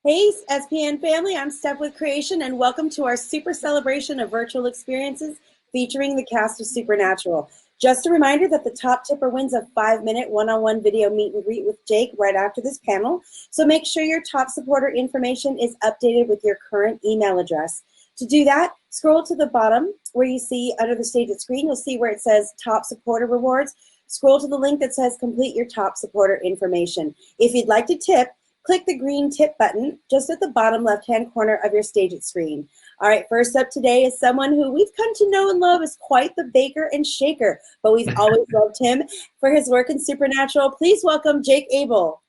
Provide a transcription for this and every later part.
Hey, SPN family, I'm Steph with Creation, and welcome to our super celebration of virtual experiences featuring the cast of Supernatural. Just a reminder that the top tipper wins a 5-minute one-on-one video meet and greet with Jake right after this panel. So make sure your top supporter information is updated with your current email address. To do that, scroll to the bottom where you see under the stated screen, you'll see where it says Top Supporter Rewards. Scroll to the link that says Complete Your Top Supporter Information. If you'd like to tip, click the green tip button just at the bottom left-hand corner of your Stageit screen. All right, first up today is someone who we've come to know and love as quite the baker and shaker, but we've always loved him for his work in Supernatural. Please welcome Jake Abel.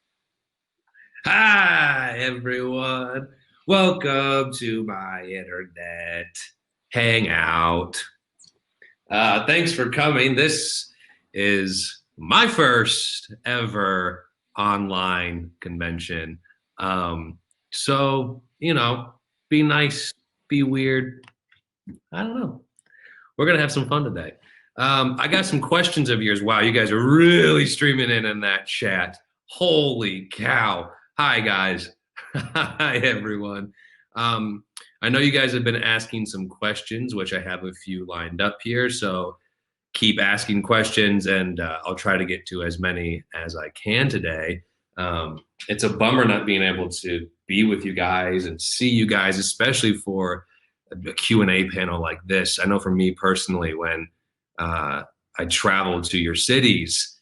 Hi, everyone. Welcome to my internet hangout. Thanks for coming. This is my first ever online convention. So, be nice, be weird. I don't know. We're going to have some fun today. I got some questions of yours. Wow, you guys are really streaming in that chat. Holy cow. Hi, guys. Hi, everyone. I know you guys have been asking some questions, which I have a few lined up here. So keep asking questions, and I'll try to get to as many as I can today. It's a bummer not being able to be with you guys and see you guys, especially for a Q&A panel like this. I know for me personally, when I travel to your cities,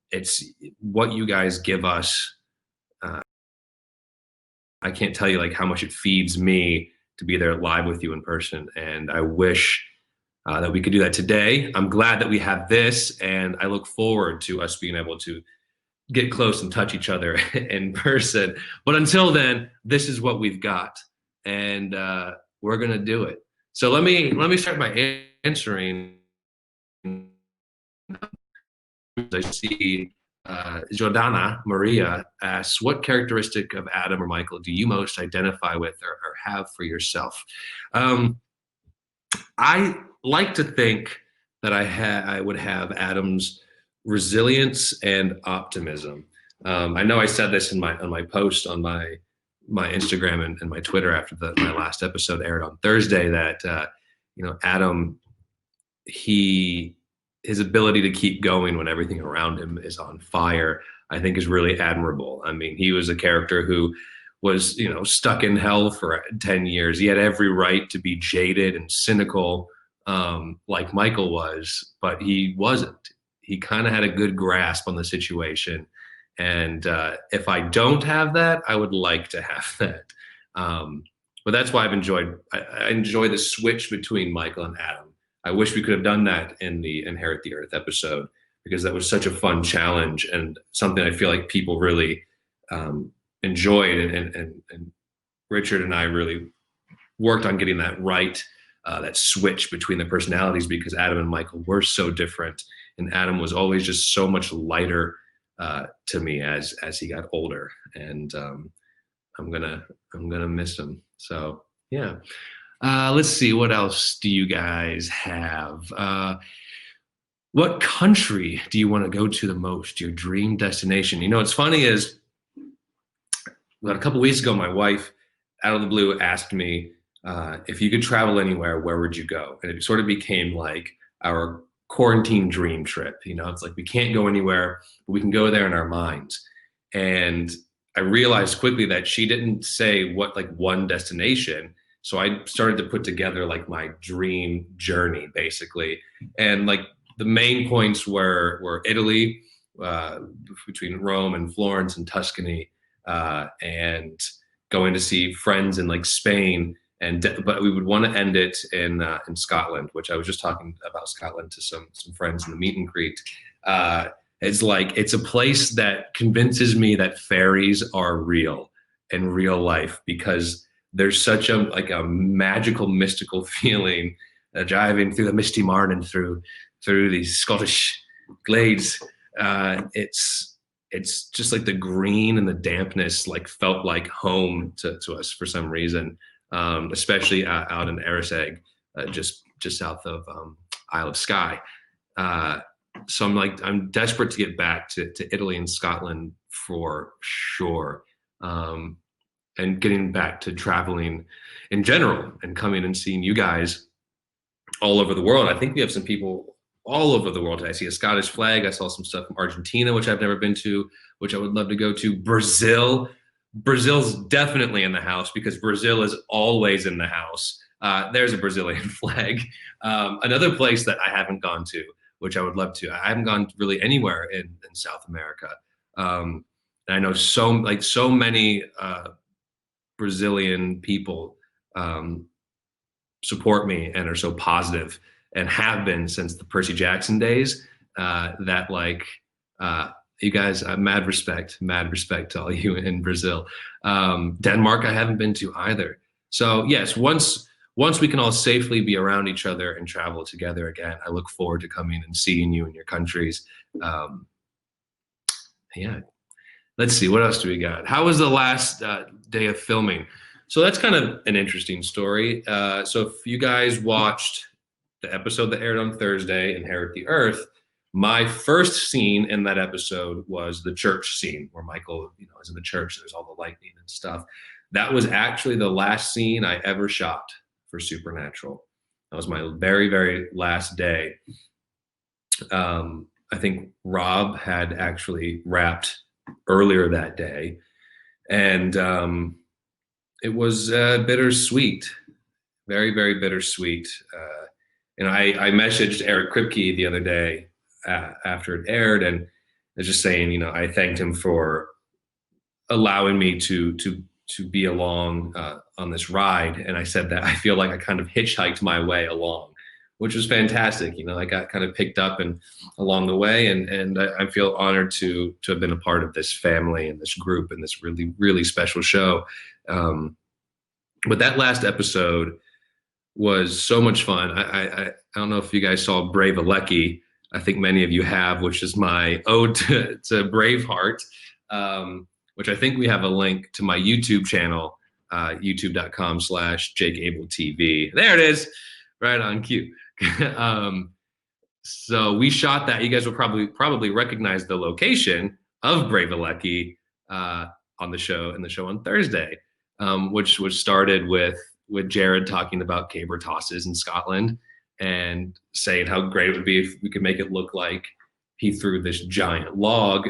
it's what you guys give us. I can't tell you like how much it feeds me to be there live with you in person. And I wish that we could do that today. I'm glad that we have this, and I look forward to us being able to get close and touch each other in person. But until then, this is what we've got, and we're gonna do it. So let me start by answering. I see Jordana Maria asks, what characteristic of Adam or Michael do you most identify with or have for yourself? I like to think that I would have Adam's resilience and optimism. I know I said this on my post on my Instagram and my Twitter after my last episode aired on Thursday that Adam, his ability to keep going when everything around him is on fire, I think is really admirable. I mean, he was a character who was, stuck in hell for 10 years. He had every right to be jaded and cynical, like Michael was, but he wasn't. He kind of had a good grasp on the situation. And if I don't have that, I would like to have that. But that's why I enjoy the switch between Michael and Adam. I wish we could have done that in the Inherit the Earth episode, because that was such a fun challenge and something I feel like people really enjoyed. And Richard and I really worked on getting that right, that switch between the personalities, because Adam and Michael were so different. And Adam was always just so much lighter to me as he got older. And I'm gonna miss him. So yeah. Let's see, what else do you guys have? What country do you want to go to the most? Your dream destination? What's funny is, about a couple weeks ago, my wife, out of the blue, asked me if you could travel anywhere, where would you go? And it sort of became like our quarantine dream trip. It's like we can't go anywhere, but we can go there in our minds. And I realized quickly that she didn't say what like one destination. So I started to put together like my dream journey, basically. And like the main points were Italy, between Rome and Florence and Tuscany, and going to see friends in like Spain. But we would want to end it in Scotland, which I was just talking about Scotland to some friends in the meet and greet. It's a place that convinces me that fairies are real in real life, because there's such a magical, mystical feeling driving through the misty marn and through these Scottish glades. It's just like the green and the dampness like felt like home to us for some reason, especially out in Eriseg, just south of Isle of Skye. So I'm desperate to get back to Italy and Scotland for sure. and getting back to traveling in general and coming and seeing you guys all over the world. I think we have some people all over the world. I see a Scottish flag. I saw some stuff from Argentina, which I've never been to, which I would love to go to. Brazil. Brazil's definitely in the house because Brazil is always in the house. There's a Brazilian flag. Another place that I haven't gone to, which I would love to. I haven't gone really anywhere in South America. And I know so many Brazilian people support me and are so positive and have been since the Percy Jackson days, that you guys, mad respect to all you in Brazil. Denmark, I haven't been to either. So yes, once we can all safely be around each other and travel together again, I look forward to coming and seeing you in your countries. Yeah, let's see, what else do we got? How was the last day of filming? So that's kind of an interesting story. So if you guys watched the episode that aired on Thursday, Inherit the Earth, my first scene in that episode was the church scene where Michael, is in the church. There's all the lightning and stuff. That was actually the last scene I ever shot for Supernatural. That was my very, very last day. I think Rob had actually wrapped earlier that day, and it was bittersweet, very, very bittersweet. And I messaged Eric Kripke the other day after it aired, and I was just saying, I thanked him for allowing me to be along on this ride. And I said that I feel like I kind of hitchhiked my way along, which was fantastic. I got kind of picked up and along the way, and I feel honored to have been a part of this family and this group and this really, really special show. But that last episode was so much fun. I don't know if you guys saw Brave Alecki. I think many of you have, which is my ode to Braveheart, which I think we have a link to my YouTube channel, youtube.com/Jake Abel TV. There it is, right on cue. So we shot that. You guys will probably recognize the location of Brave Alecki on the show on Thursday, which was started with Jared talking about caber tosses in Scotland and saying how great it would be if we could make it look like he threw this giant log.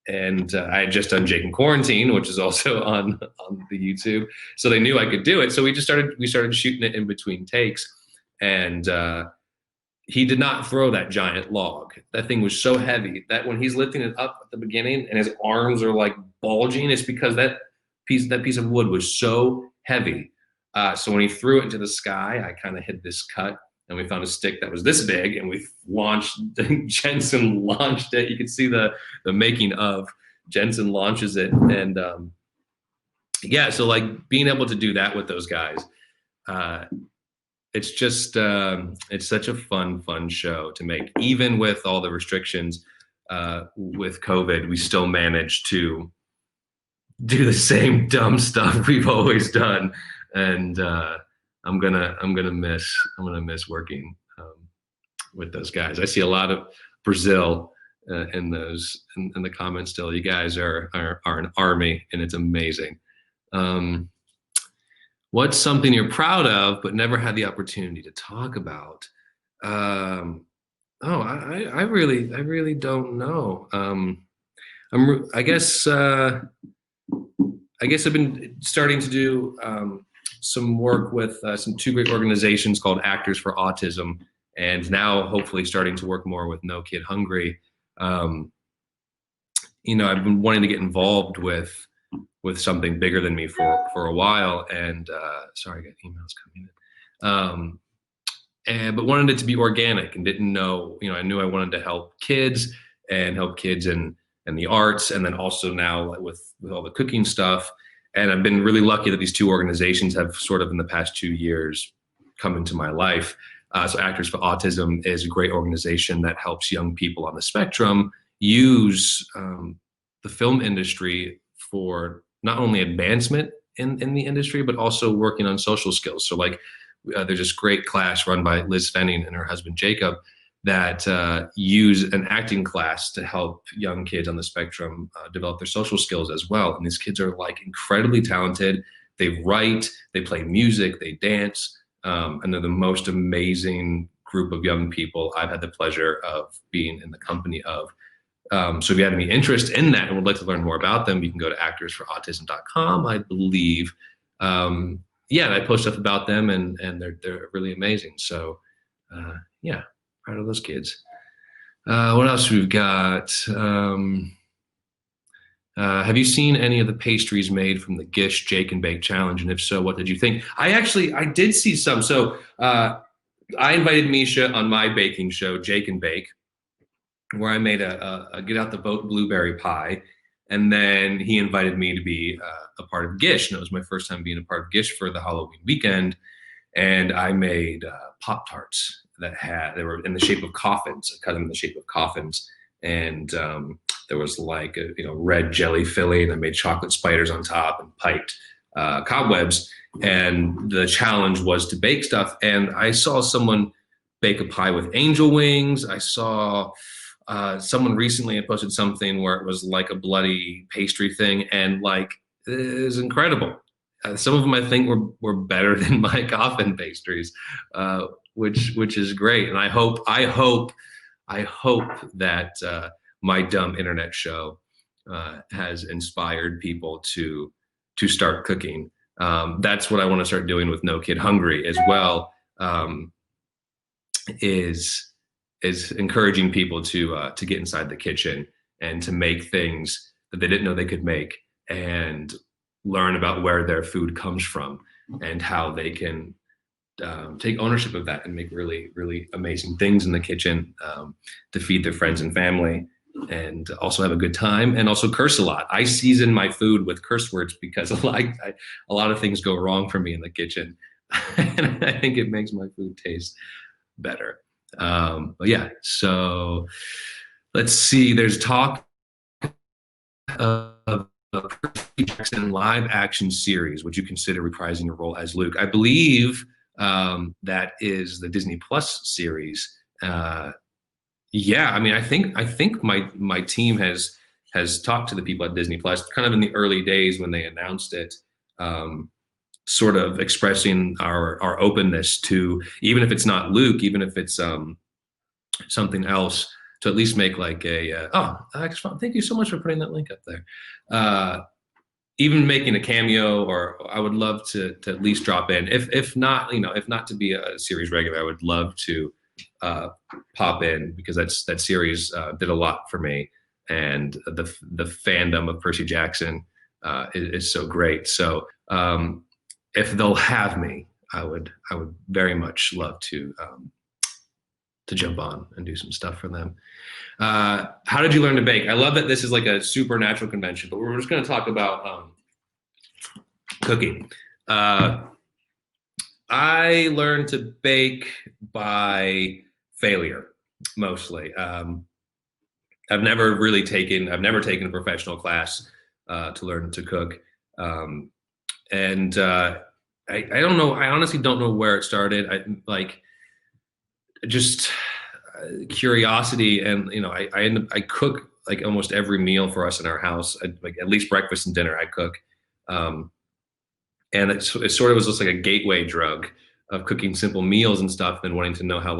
And I had just done Jake in Quarantine, which is also on the YouTube. So they knew I could do it. So we started shooting it in between takes. And he did not throw that giant log. That thing was so heavy that when he's lifting it up at the beginning and his arms are like bulging, it's because that piece of wood was so heavy. So when he threw it into the sky, I kind of hit this cut, and we found a stick that was this big, and we launched. Jensen launched it. You can see the making of. Jensen launches it, and yeah. So like being able to do that with those guys, it's just it's such a fun show to make. Even with all the restrictions with COVID, we still managed to do the same dumb stuff we've always done. And I'm gonna miss working with those guys. I see a lot of Brazil in the comments still. You guys are an army, and it's amazing. What's something you're proud of but never had the opportunity to talk about? I really don't know. I guess I've been starting to do some work with some two great organizations called Actors for Autism, and now hopefully starting to work more with No Kid Hungry. I've been wanting to get involved with something bigger than me for a while, and sorry, I got emails coming in. But wanted it to be organic and didn't know, I knew I wanted to help kids and help kids in the arts, and then also now with all the cooking stuff. And I've been really lucky that these two organizations have sort of in the past 2 years come into my life. So Actors for Autism is a great organization that helps young people on the spectrum use the film industry for not only advancement in the industry, but also working on social skills. So like there's this great class run by Liz Fenning and her husband, Jacob, that use an acting class to help young kids on the spectrum develop their social skills as well. And these kids are like incredibly talented. They write, they play music, they dance, and they're the most amazing group of young people I've had the pleasure of being in the company of. So if you have any interest in that and would like to learn more about them, you can go to actorsforautism.com, I believe. Yeah, and I post stuff about them, and they're really amazing. So yeah, proud of those kids. What else we've got? Have you seen any of the pastries made from the Gish Jake and Bake Challenge? And if so, what did you think? I did see some. So I invited Misha on my baking show, Jake and Bake, where I made a get out the vote blueberry pie. And then he invited me to be a part of Gish. And it was my first time being a part of Gish for the Halloween weekend. And I made Pop-Tarts they were in the shape of coffins. I cut them in the shape of coffins. And there was like a red jelly filling. I made chocolate spiders on top and piped cobwebs. And the challenge was to bake stuff. And I saw someone bake a pie with angel wings. I saw someone recently had posted something where it was like a bloody pastry thing, and like it was incredible. Some of them I think were better than my coffin pastries, which is great. And I hope that my dumb internet show has inspired people to start cooking. That's what I want to start doing with No Kid Hungry as well. Is encouraging people to get inside the kitchen and to make things that they didn't know they could make, and learn about where their food comes from and how they can take ownership of that and make really, really amazing things in the kitchen to feed their friends and family, and also have a good time, and also curse a lot. I season my food with curse words because a lot of things go wrong for me in the kitchen. And I think it makes my food taste better. But yeah, so let's see. There's talk of a Percy Jackson live action series. Would you consider reprising your role as Luke? I believe that is the Disney Plus series. Yeah, I mean, I think my team has talked to the people at Disney Plus, kind of in the early days when they announced it. Sort of expressing our openness to, even if it's not Luke, even if it's something else, to at least make like thank you so much for putting that link up there. Even making a cameo, or I would love to at least drop in. If not to be a series regular, I would love to pop in, because that series did a lot for me, and the fandom of Percy Jackson is so great. So if they'll have me, I would very much love to jump on and do some stuff for them. How did you learn to bake? I love that this is like a supernatural convention, but we're just going to talk about cooking. I learned to bake by failure, mostly. I've never taken a professional class to learn to cook. And I don't know. I honestly don't know where it started. Just curiosity, and I cook like almost every meal for us in our house. Like at least breakfast and dinner I cook, and it sort of was just like a gateway drug of cooking simple meals and stuff, and wanting to know how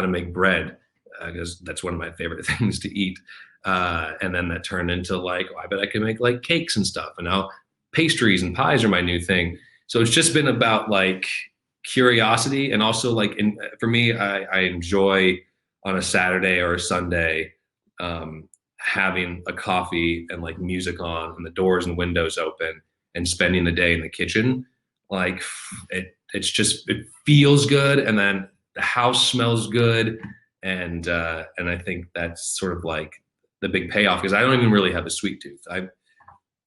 to make bread, because that's one of my favorite things to eat. And then that turned into like, I bet I can make like cakes and stuff, and now pastries and pies are my new thing. So it's just been about like curiosity, and also like for me, I enjoy on a Saturday or a Sunday having a coffee and like music on and the doors and windows open and spending the day in the kitchen. Like it feels good, and then the house smells good, and I think that's sort of like the big payoff, because I don't even really have a sweet tooth.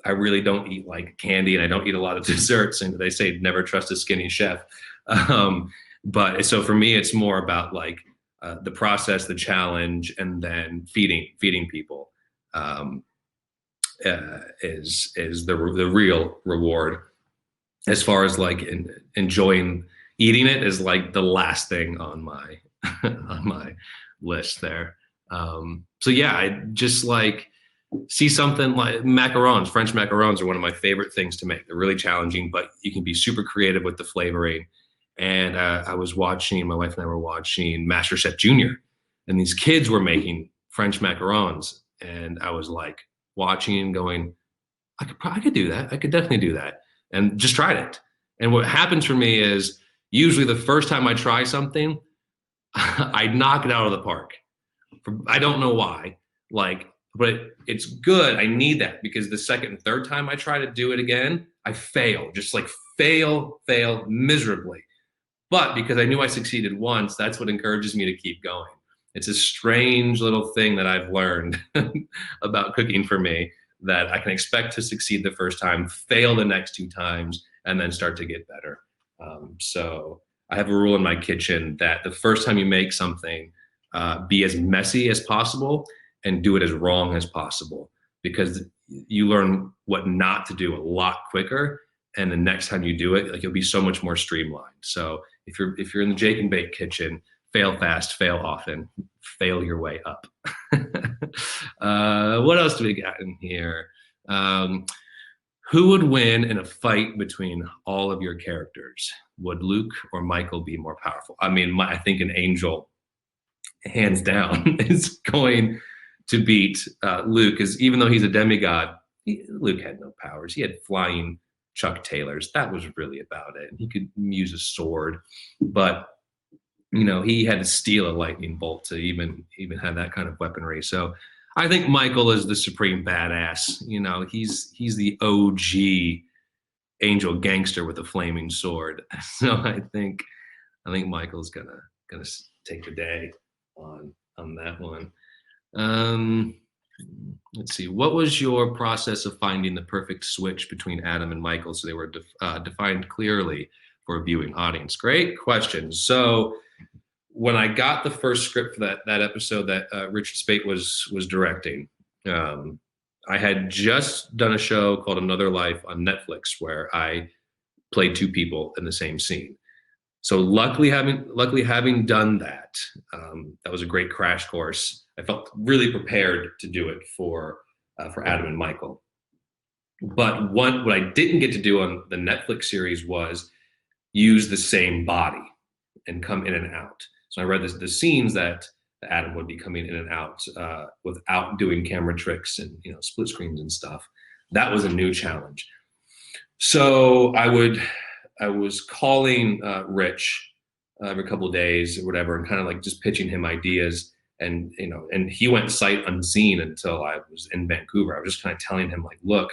I really don't eat like candy, and I don't eat a lot of desserts. And they say never trust a skinny chef. But so for me, it's more about like the process, the challenge, and then feeding people is the real reward. As far as like enjoying eating it is like the last thing on my on my list there. So yeah, I just like see something like macarons. French macarons are one of my favorite things to make. They're really challenging, but you can be super creative with the flavoring. And I was watching, my wife and I were watching MasterChef Junior, and these kids were making French macarons, and I was like watching and going, I could do that. I could definitely do that, and just tried it. And what happens for me is usually the first time I try something, I knock it out of the park. I don't know why. Like, but it's good. I need that because the second and third time I try to do it again, I fail. Just like fail miserably. But because I knew I succeeded once, that's what encourages me to keep going. It's a strange little thing that I've learned about cooking for me, that I can expect to succeed the first time, fail the next two times, and then start to get better. So I have a rule in my kitchen that the first time you make something, be as messy as possible and do it as wrong as possible, because you learn what not to do a lot quicker. And the next time you do it, like, you'll be so much more streamlined. So if you're in the Jake and Bake kitchen, fail fast, fail often, fail your way up. What else do we got in here? Who would win in a fight between all of your characters? Would Luke or Michael be more powerful? I mean, I think an angel, hands down, is going to beat Luke, because even though he's a demigod, Luke had no powers. He had flying Chuck Taylors. That was really about it. He could use a sword, but he had to steal a lightning bolt to even have that kind of weaponry. So I think Michael is the supreme badass. He's the OG angel gangster with a flaming sword. So I think Michael's gonna take the day on that one. Let's see. What was your process of finding the perfect switch between Adam and Michael so they were defined clearly for a viewing audience? Great question. So when I got the first script for that episode that Richard Speight was directing, I had just done a show called Another Life on Netflix where I played two people in the same scene. So luckily having done that, that was a great crash course. I felt really prepared to do it for Adam and Michael. But what I didn't get to do on the Netflix series was use the same body and come in and out. So I read the scenes that Adam would be coming in and out without doing camera tricks and split screens and stuff. That was a new challenge. So I was calling Rich every couple of days or whatever, and kind of like just pitching him ideas. And he went sight unseen until I was in Vancouver. I was just kind of telling him, like, look,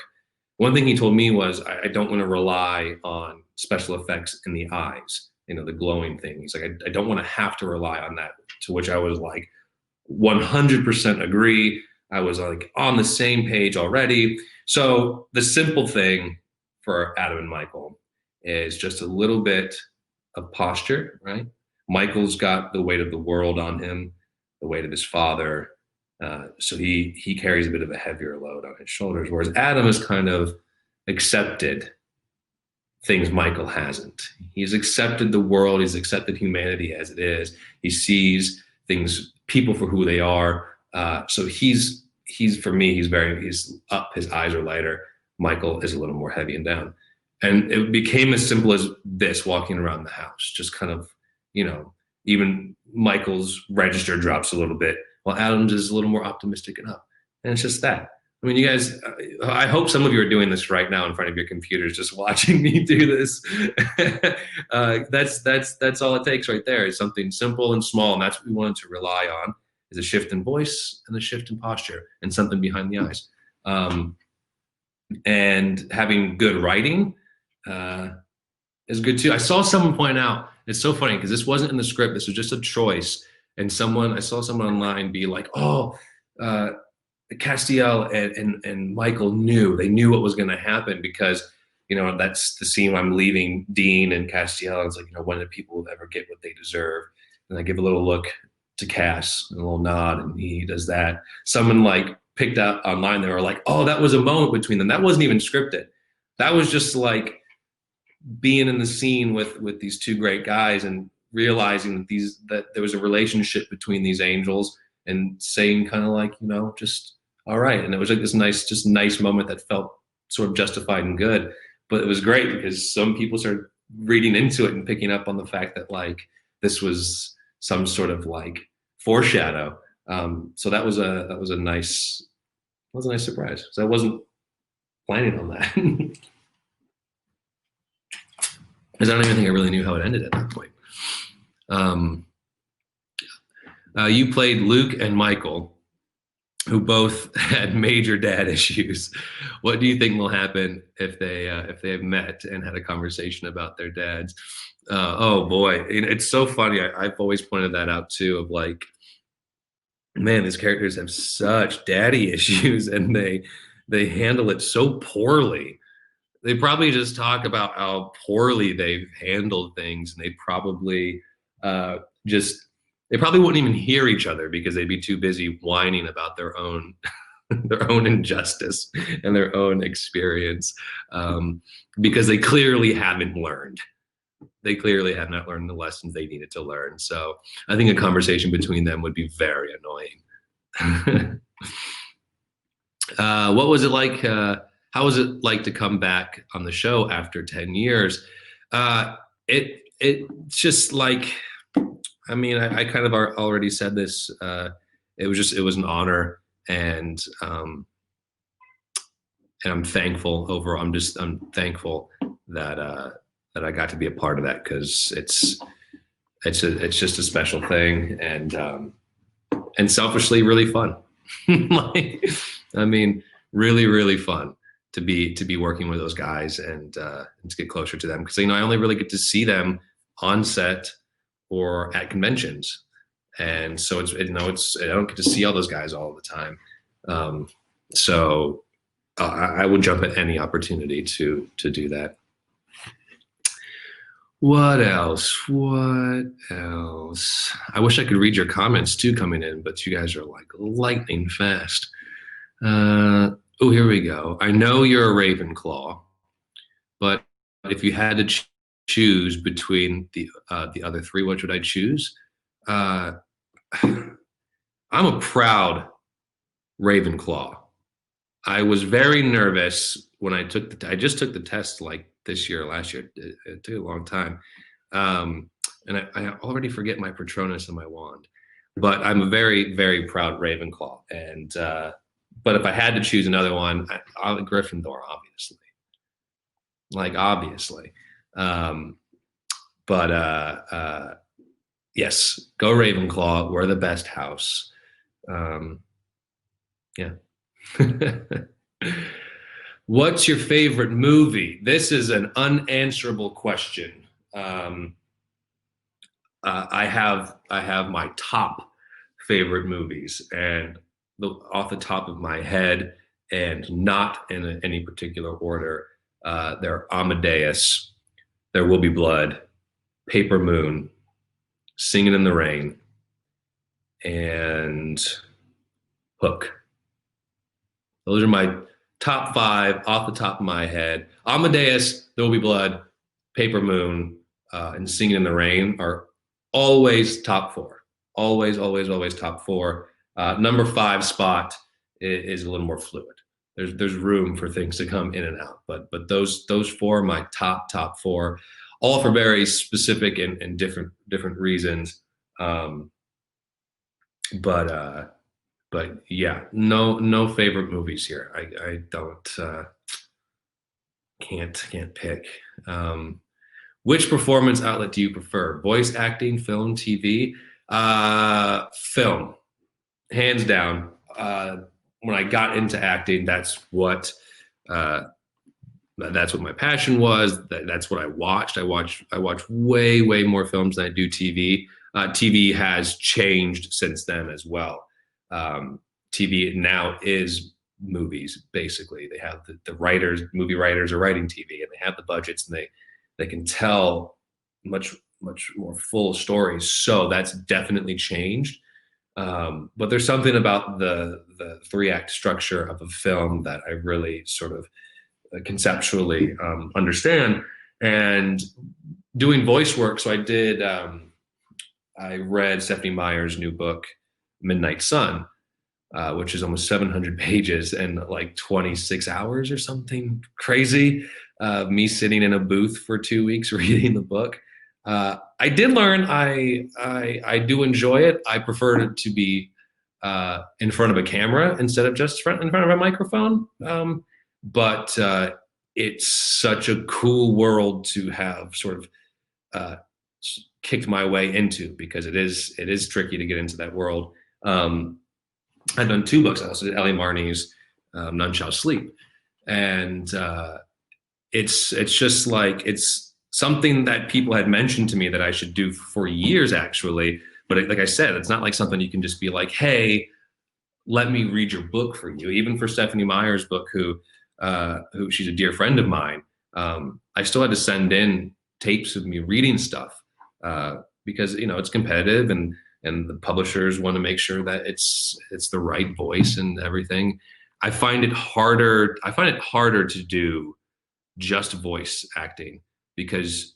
one thing he told me was I don't want to rely on special effects in the eyes. The glowing thing. He's like, I don't want to have to rely on that. To which I was like, 100% agree. I was like on the same page already. So the simple thing for Adam and Michael is just a little bit of posture, right? Michael's got the weight of the world on him, the weight of his father. So he carries a bit of a heavier load on his shoulders, whereas Adam has kind of accepted things Michael hasn't. He's accepted the world. He's accepted humanity as it is. He sees people for who they are. So he's for me, he's up. His eyes are lighter. Michael is a little more heavy and down. And it became as simple as this, walking around the house, just kind of, even Michael's register drops a little bit, while Adam's is a little more optimistic and up. And it's just that. I mean, you guys, I hope some of you are doing this right now in front of your computers, just watching me do this. That's all it takes right there. It's something simple and small, and that's what we wanted to rely on, is a shift in voice and a shift in posture and something behind the eyes. And having good writing is good too. I saw someone point out, it's so funny because this wasn't in the script. This was just a choice. And I saw someone online be like, Castiel and Michael they knew what was going to happen, because, that's the scene I'm leaving Dean and Castiel. And it's like, when do people ever get what they deserve? And I give a little look to Cass and a little nod, and he does that. Someone like picked up online, they were like, oh, that was a moment between them. That wasn't even scripted. That was just like being in the scene with these two great guys. And realizing that there was a relationship between these angels, and saying kind of like, just all right. And it was like this nice moment that felt sort of justified and good. But it was great because some people started reading into it and picking up on the fact that like this was some sort of like foreshadow. So that was a nice surprise. So I wasn't planning on that. Because I don't even think I really knew how it ended at that point. You played Luke and Michael, who both had major dad issues. What do you think will happen if they have met and had a conversation about their dads? Oh boy, it's so funny. I've always pointed that out too. Of like, man, these characters have such daddy issues, and they handle it so poorly. They probably just talk about how poorly they've handled things, and they probably they probably wouldn't even hear each other because they'd be too busy whining about their own their own injustice and their own experience, because they clearly haven't learned. They clearly have not learned the lessons they needed to learn. So I think a conversation between them would be very annoying. What was it like? How was it like to come back on the show after 10 years? It's just like, I mean, I kind of already said this. It was an honor, and I'm thankful overall. I'm thankful that I got to be a part of that, because it's just a special thing, and selfishly really fun. Like, I mean, really, really fun to be working with those guys, and to get closer to them, because I only really get to see them on set or at conventions, and so I don't get to see all those guys all the time. So I would jump at any opportunity to do that. What else? I wish I could read your comments too coming in, but you guys are like lightning fast. Oh, here we go. I know you're a Ravenclaw, but if you had to choose between the other three, what should I choose? I'm a proud Ravenclaw. I was very nervous when I just took the test like this year, last year. It took a long time. And I already forget my Patronus and my wand, but I'm a very, very proud Ravenclaw. And, but if I had to choose another one, I'll Gryffindor, obviously. Like, obviously. Yes, go Ravenclaw. We're the best house. Yeah. What's your favorite movie? This is an unanswerable question. I have my top favorite movies, and off the top of my head, and not in any particular order, they're Amadeus, There Will Be Blood, Paper Moon, Singing in the Rain, and Hook. Those are my top five off the top of my head. Amadeus, There Will Be Blood, Paper Moon, and Singing in the Rain are always top four. Always, always, always top four. Number 5 spot is a little more fluid. There's room for things to come in and out, but those four are my top four, all for very specific and different reasons. But yeah, no favorite movies here. I don't can't pick. Which performance outlet do you prefer? Voice acting, film, TV? Film, hands down. When I got into acting, that's what my passion was. That's what I watched. I watch way more films than I do TV. TV has changed since then as well. TV now is movies, basically. They have the writers, movie writers are writing TV, and they have the budgets, and they can tell much more full stories. So that's definitely changed. But there's something about the 3-act structure of a film that I really sort of conceptually understand. And doing voice work, so I did I read Stephanie Meyer's new book, Midnight Sun, which is almost 700 pages and like 26 hours or something crazy. Me sitting in a booth for 2 weeks reading the book. I did learn I do enjoy it. I prefer it to be in front of a camera instead of just in front of a microphone. But it's such a cool world to have sort of kicked my way into, because it is tricky to get into that world. I've done 2 books. I also did Ellie Marnie's None Shall Sleep, and it's just like, it's something that people had mentioned to me that I should do for years, actually. But like I said, it's not like something you can just be like, hey, let me read your book for you. Even for Stephanie Meyer's book, who she's a dear friend of mine, I still had to send in tapes of me reading stuff, because it's competitive, and the publishers want to make sure that it's the right voice and everything. I find it harder to do just voice acting, because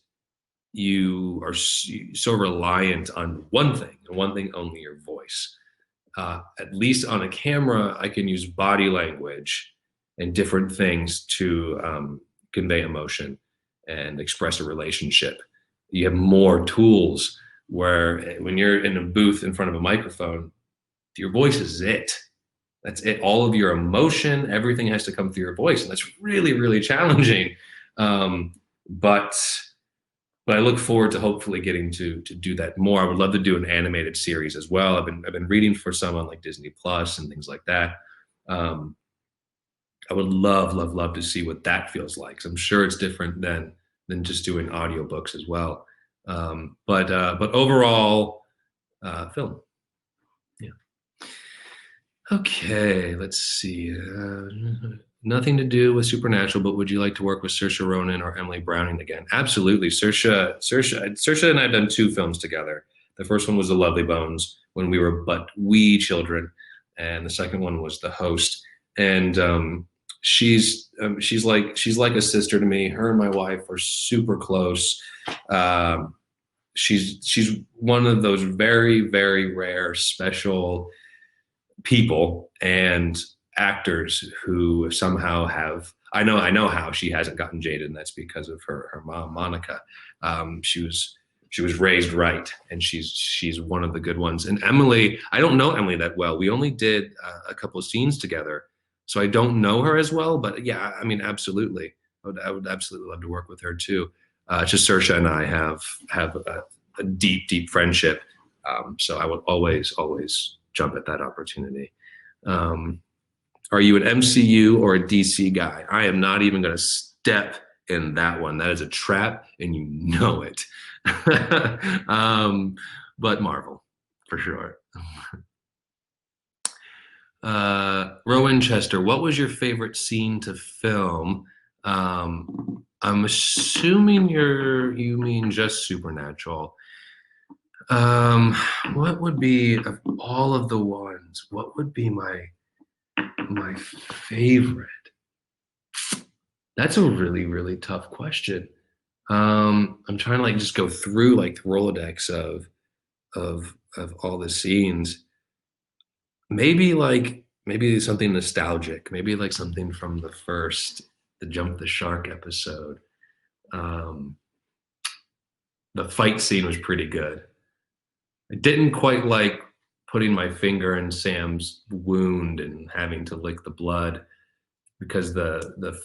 you are so reliant on one thing, and one thing only, your voice. At least on a camera, I can use body language and different things to convey emotion and express a relationship. You have more tools, where when you're in a booth in front of a microphone, your voice is it. That's it. All of your emotion, everything has to come through your voice, and that's really, really challenging. But I look forward to hopefully getting to do that more. I would love to do an animated series as well. I've been reading for some on like Disney Plus and things like that. I would love to see what that feels like. So I'm sure it's different than just doing audiobooks as well. But overall, film. Yeah. Okay, let's see. Nothing to do with Supernatural, but would you like to work with Saoirse Ronan or Emily Browning again? Absolutely. Saoirse and I have done 2 films together. The first one was The Lovely Bones, when we were but wee children, and the second one was The Host. And she's like a sister to me. Her and my wife are super close. She's one of those very, very rare, special people and actors who somehow have, I know how she hasn't gotten jaded, and that's because of her mom, Monica. She was raised right, and she's one of the good ones. And Emily, I don't know Emily that well. We only did a couple of scenes together, so I don't know her as well. But yeah, I mean, absolutely, I would absolutely love to work with her too. Just Saoirse and I have a deep friendship, so I would always jump at that opportunity. Are you an MCU or a DC guy? I am not even going to step in that one. That is a trap, and you know it. But Marvel, for sure. Rowan Chester, what was your favorite scene to film? I'm assuming you mean just Supernatural. What would be, of all of the ones, what would be my favorite? That's a really, really tough question. I'm trying to like just go through like the Rolodex of all the scenes. Maybe something nostalgic. Maybe like something from the Jump the Shark episode. The fight scene was pretty good. I didn't quite like putting my finger in Sam's wound and having to lick the blood, because the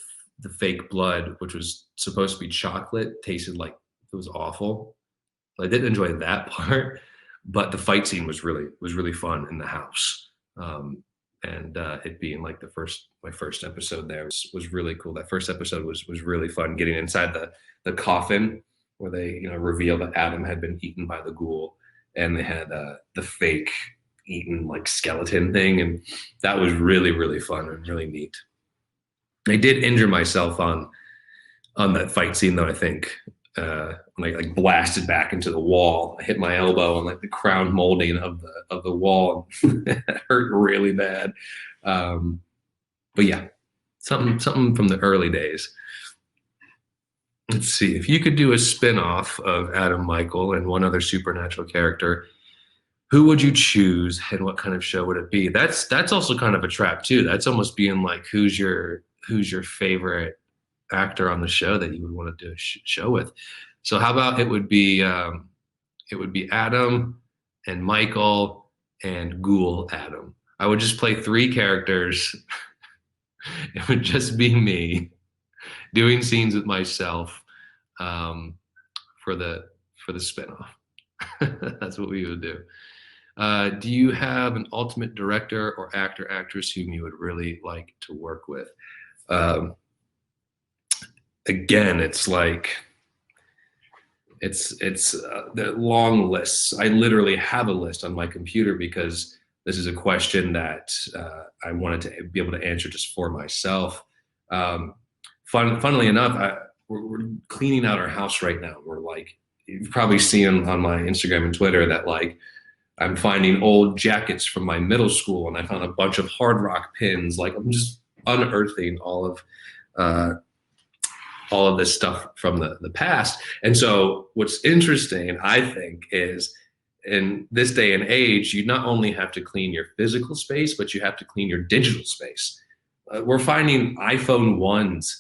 fake blood, which was supposed to be chocolate, tasted like it was awful. So I didn't enjoy that part, but the fight scene was really fun in the house. And it being like my first episode there was really cool. That first episode was really fun, getting inside the coffin where they reveal that Adam had been eaten by the ghoul, and they had the fake eaten like skeleton thing, and that was really fun and really neat. I did injure myself on that fight scene though. I think like blasted back into the wall. I hit my elbow on like the crown molding of the wall. It hurt really bad. But yeah, something from the early days. Let's see, if you could do a spin-off of Adam Michael and one other Supernatural character, who would you choose and what kind of show would it be? That's also kind of a trap too. That's almost being like, who's your favorite actor on the show that you would want to do a show with? So how about it would be Adam and Michael and Ghoul Adam. I would just play three characters. It would just be me doing scenes with myself um, for the spinoff. That's what we would do. Do you have an ultimate director or actor, actress whom you would really like to work with? Um, Again, it's like it's the long lists. I literally have a list on my computer because this is a question that I wanted to be able to answer just for myself. Funnily enough, we're cleaning out our house right now. We're like, you've probably seen on my Instagram and Twitter that like I'm finding old jackets from my middle school, and I found a bunch of Hard Rock pins. Like I'm just unearthing uh, all of this stuff from the past. And so what's interesting, I think, is in this day and age, you not only have to clean your physical space, but you have to clean your digital space. We're finding iPhone 1s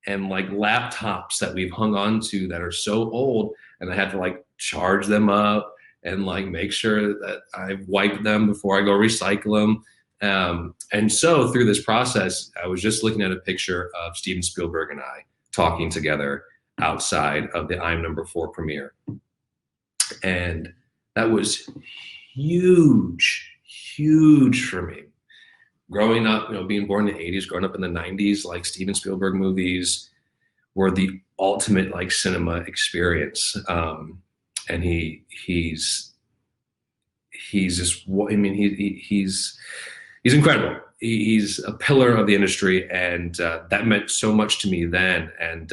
and like laptops that we've hung on to that are so old, and I had to like charge them up and like make sure that I've wiped them before I go recycle them. And so through this process, I was just looking at a picture of Steven Spielberg and I talking together outside of the I'm Number 4 premiere. And that was huge, huge for me. Growing up, being born in the 80s, growing up in the 90s, like Steven Spielberg movies were the ultimate like cinema experience. And he's just, I mean, he's incredible. He's a pillar of the industry, and that meant so much to me then. And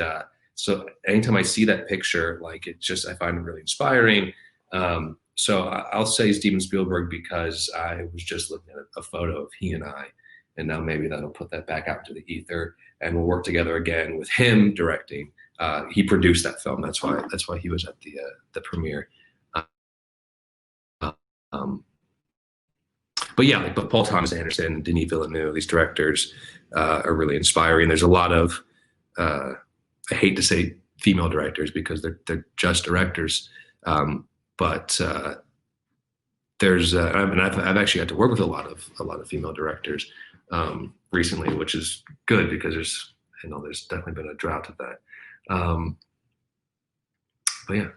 so anytime I see that picture, like I find it really inspiring. So I'll say Steven Spielberg because I was just looking at a photo of he and I, and now maybe that'll put that back out to the ether, and we'll work together again with him directing. He produced that film. That's why he was at the premiere. But yeah, but Paul Thomas Anderson, Denis Villeneuve, these directors are really inspiring. There's a lot of I hate to say female directors because they're just directors, but there's I've actually got to work with a lot of female directors recently, which is good because there's definitely been a drought of that. But yeah.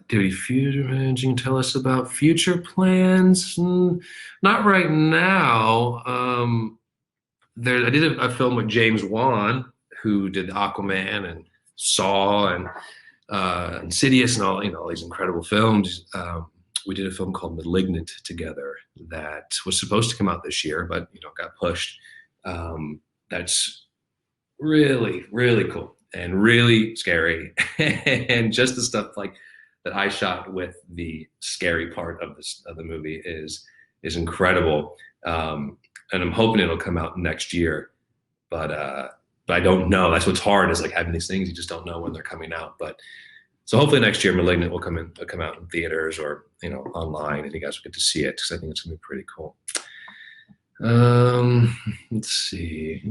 Do future managing tell us about future plans? Not right now. I did a film with James Wan, who did Aquaman and Saw and Insidious and all these incredible films. We did a film called Malignant together that was supposed to come out this year, but got pushed. That's really, really cool and really scary. And just the stuff like that I shot with the scary part of the movie is incredible. And I'm hoping it'll come out next year, but I don't know. That's what's hard, is like having these things, you just don't know when they're coming out. But so hopefully next year Malignant will come out in theaters or online, and you guys will get to see it, because I think it's gonna be pretty cool. Let's see.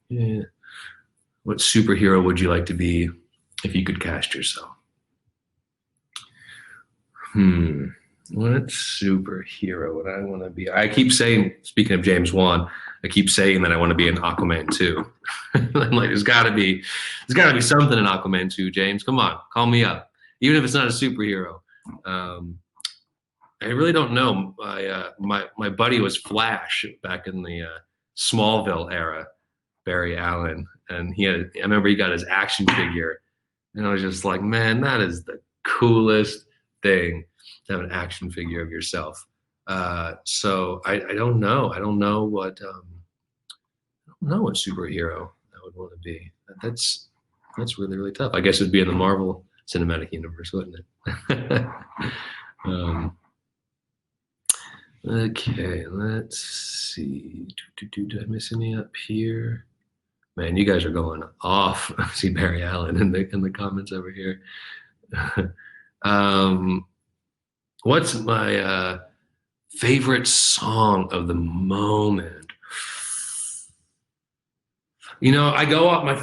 Yeah. What superhero would you like to be if you could cast yourself? What superhero would I want to be? I keep saying, speaking of James Wan, I keep saying that I want to be in Aquaman 2. I'm like, there's gotta be something in Aquaman 2, James. Come on, call me up. Even if it's not a superhero. I really don't know. My buddy was Flash back in the Smallville era, Barry Allen, and I remember he got his action figure, and I was just like, man, that is the coolest thing, to have an action figure of yourself. So I don't know. I don't know what superhero I would want to be. That's really, really tough. I guess it would be in the Marvel Cinematic Universe, wouldn't it? Okay, let's see. Did I miss any up here? Man, you guys are going off. I see Barry Allen in the comments over here. um, what's my favorite song of the moment? You know, I go off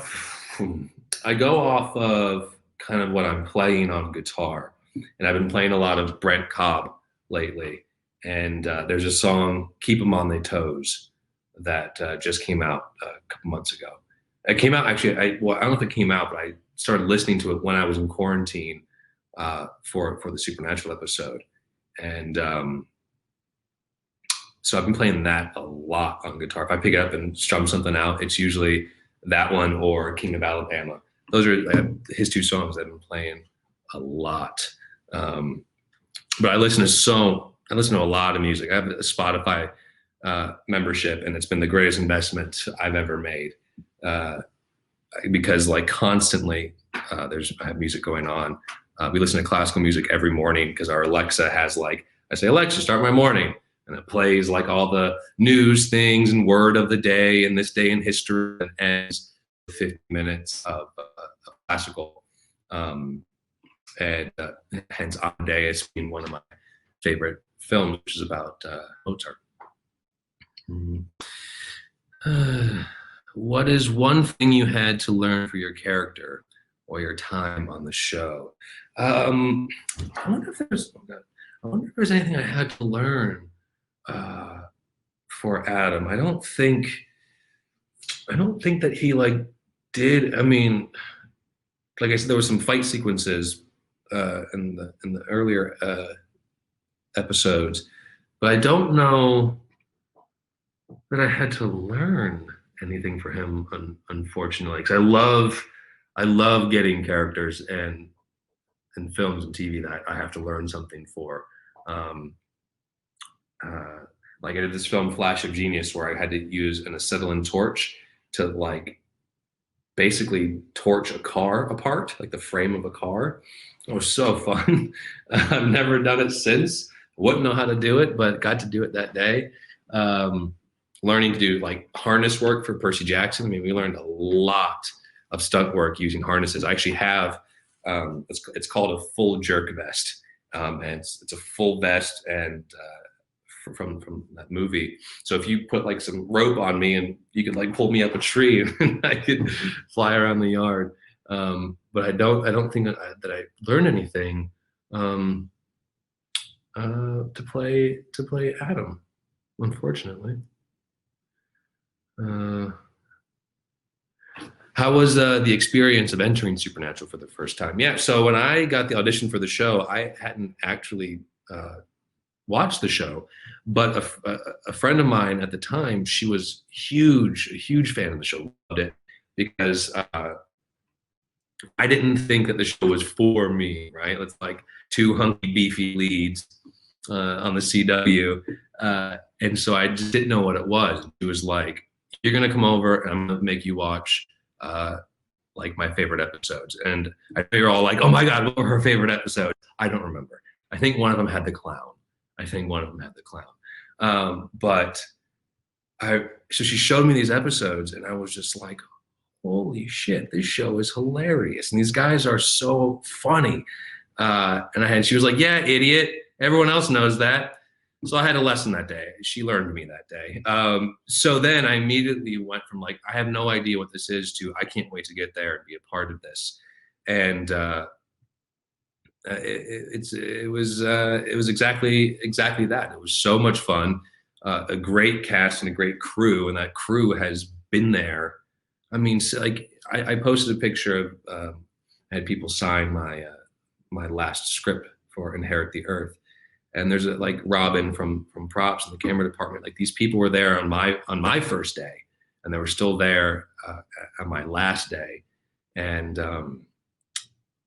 of kind of what I'm playing on guitar, and I've been playing a lot of Brent Cobb lately. And there's a song "Keep 'Em on Their Toes" that just came out a couple months ago. It came out actually. I don't know if it came out, but I started listening to it when I was in quarantine for the Supernatural episode, and so I've been playing that a lot on guitar. If I pick it up and strum something out, it's usually that one or King of Alabama. Those are his two songs I've been playing a lot. Um, but I listen to a lot of music. I have a Spotify membership, and it's been the greatest investment I've ever made because like constantly I have music going on. We listen to classical music every morning because our Alexa has like, I say, Alexa, start my morning. And it plays like all the news things and word of the day and this day in history, and ends with 50 minutes of classical. And hence Amadeus being one of my favorite films, which is about Mozart. What is one thing you had to learn for your character or your time on the show? I wonder if there's anything I had to learn for Adam. I don't think that he like did. I mean, like I said, there were some fight sequences in the earlier episodes, but I don't know that I had to learn anything for him, unfortunately, because I love getting characters and films and TV that I have to learn something for. Like I did this film Flash of Genius where I had to use an acetylene torch to like basically torch a car apart, like the frame of a car. It was so fun. I've never done it since. Wouldn't know how to do it, but got to do it that day. Learning to do like harness work for Percy Jackson. I mean, we learned a lot of stunt work using harnesses. I actually have, it's called a full jerk vest. And it's a full vest and from that movie. So if you put like some rope on me and you could like pull me up a tree and I could fly around the yard. But I don't think that I learned anything to play Adam, unfortunately. How was the experience of entering Supernatural for the first time? Yeah, so when I got the audition for the show, I hadn't actually watched the show, but a friend of mine at the time, she was a huge fan of the show, loved it, because I didn't think that the show was for me, right? It's like two hunky, beefy leads on the CW. And so I just didn't know what it was. It was like, you're going to come over and I'm going to make you watch like my favorite episodes. And I know you're all like, oh my God, what were her favorite episodes? I don't remember. I think one of them had the clown. But so she showed me these episodes and I was just like, holy shit, this show is hilarious. And these guys are so funny. And she was like, yeah, idiot. Everyone else knows that. So I had a lesson that day. She learned me that day. So then I immediately went from like, I have no idea what this is to, I can't wait to get there and be a part of this. And it was exactly that. It was so much fun, a great cast and a great crew. And that crew has been there. I mean, so like I posted a picture of, I had people sign my last script for Inherit the Earth. And there's like Robin from props in the camera department. Like these people were there on my first day, and they were still there on my last day, and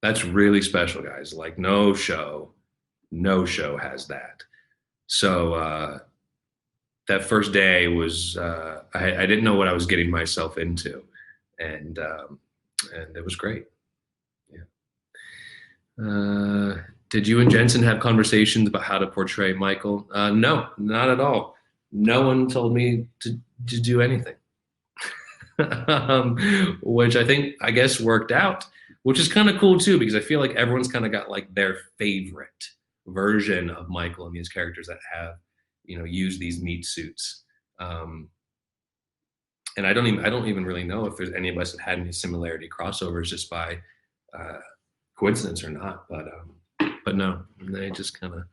that's really special, guys. Like no show has that. So that first day was I didn't know what I was getting myself into, and it was great. Yeah. Did you and Jensen have conversations about how to portray Michael? No, not at all. No one told me to do anything, which I guess worked out. which is kind of cool too, because I feel like everyone's kind of got like their favorite version of Michael and these characters that have, you know, used these meat suits. And I don't even really know if there's any of us that had any similarity crossovers just by coincidence or not. But no, they just kind of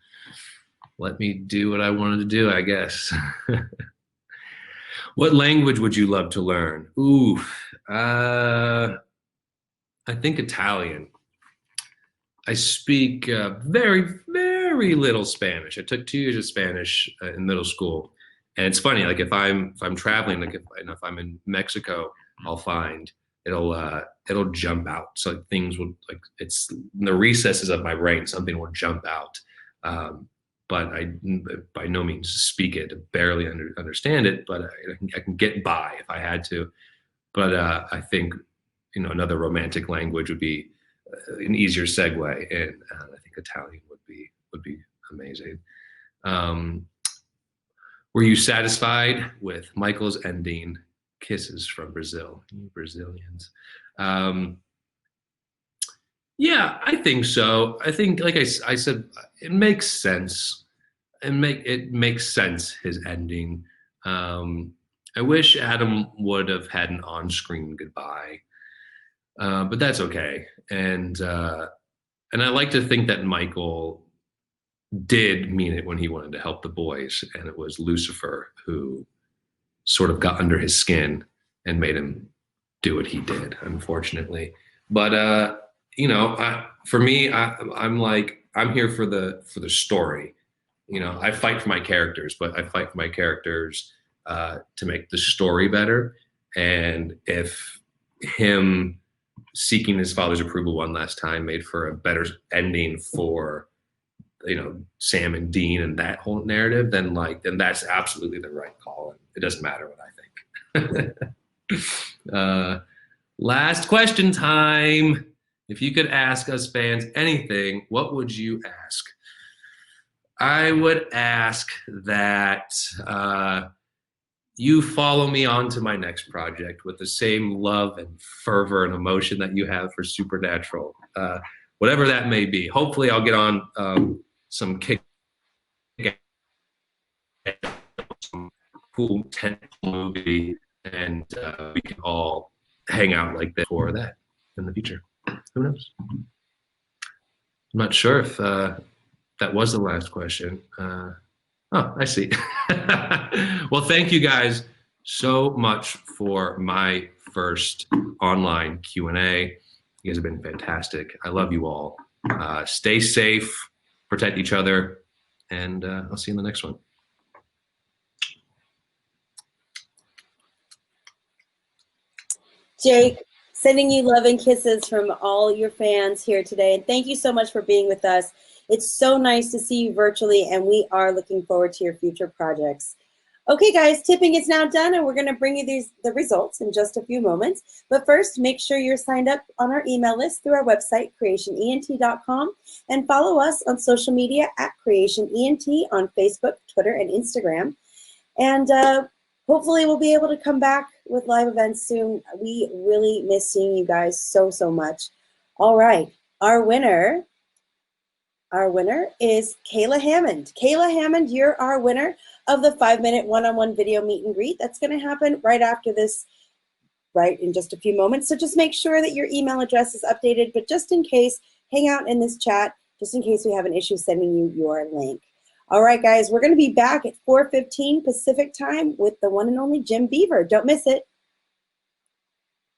let me do what I wanted to do, I guess. What language would you love to learn? Ooh, I think Italian. I speak very, very little Spanish. I took 2 years of Spanish in middle school, and it's funny. Like if I'm traveling, like if I'm in Mexico, I'll find it'll jump out. So like, things will like it's in the recesses of my brain. Something will jump out, but I by no means speak it. Barely understand it, but I can get by if I had to. But I think, you know, another romantic language would be an easier segue, and I think Italian would be amazing. Were you satisfied with Michael's ending? Kisses from Brazil, you Brazilians. Yeah, I think so. I think, like I said, it makes sense. It makes sense, his ending. I wish Adam would have had an on-screen goodbye. But that's okay. And I like to think that Michael did mean it when he wanted to help the boys, and it was Lucifer who sort of got under his skin and made him do what he did, unfortunately. But you know, for me, I'm here for the story. You know, I fight for my characters, but I fight for my characters to make the story better. And if him seeking his father's approval one last time made for a better ending for, you know, Sam and Dean and that whole narrative, then that's absolutely the right call. It doesn't matter what I think. Last question time. If you could ask us fans anything, what would you ask? I would ask that you follow me on to my next project with the same love and fervor and emotion that you have for Supernatural, whatever that may be. Hopefully I'll get on some kick, some cool tent movie, and we can all hang out like this for that in the future. Who knows? I'm not sure if that was the last question. Oh, I see. Well, thank you guys so much for my first online Q&A. You guys have been fantastic. I love you all. Stay safe, protect each other, and I'll see you in the next one. Jake, sending you love and kisses from all your fans here today. And thank you so much for being with us. It's so nice to see you virtually, and we are looking forward to your future projects. Okay, guys, tipping is now done, and we're going to bring you the results in just a few moments. But first, make sure you're signed up on our email list through our website, creationent.com, and follow us on social media at creationent on Facebook, Twitter, and Instagram. And hopefully we'll be able to come back with live events soon. We really miss seeing you guys so, so much. All right, our winner is Kayla Hammond. Kayla Hammond, you're our winner of the 5-minute one-on-one video meet and greet. That's going to happen right after this, right in just a few moments. So just make sure that your email address is updated. But just in case, hang out in this chat, just in case we have an issue sending you your link. All right, guys, we're going to be back at 4:15 Pacific time with the one and only Jim Beaver. Don't miss it.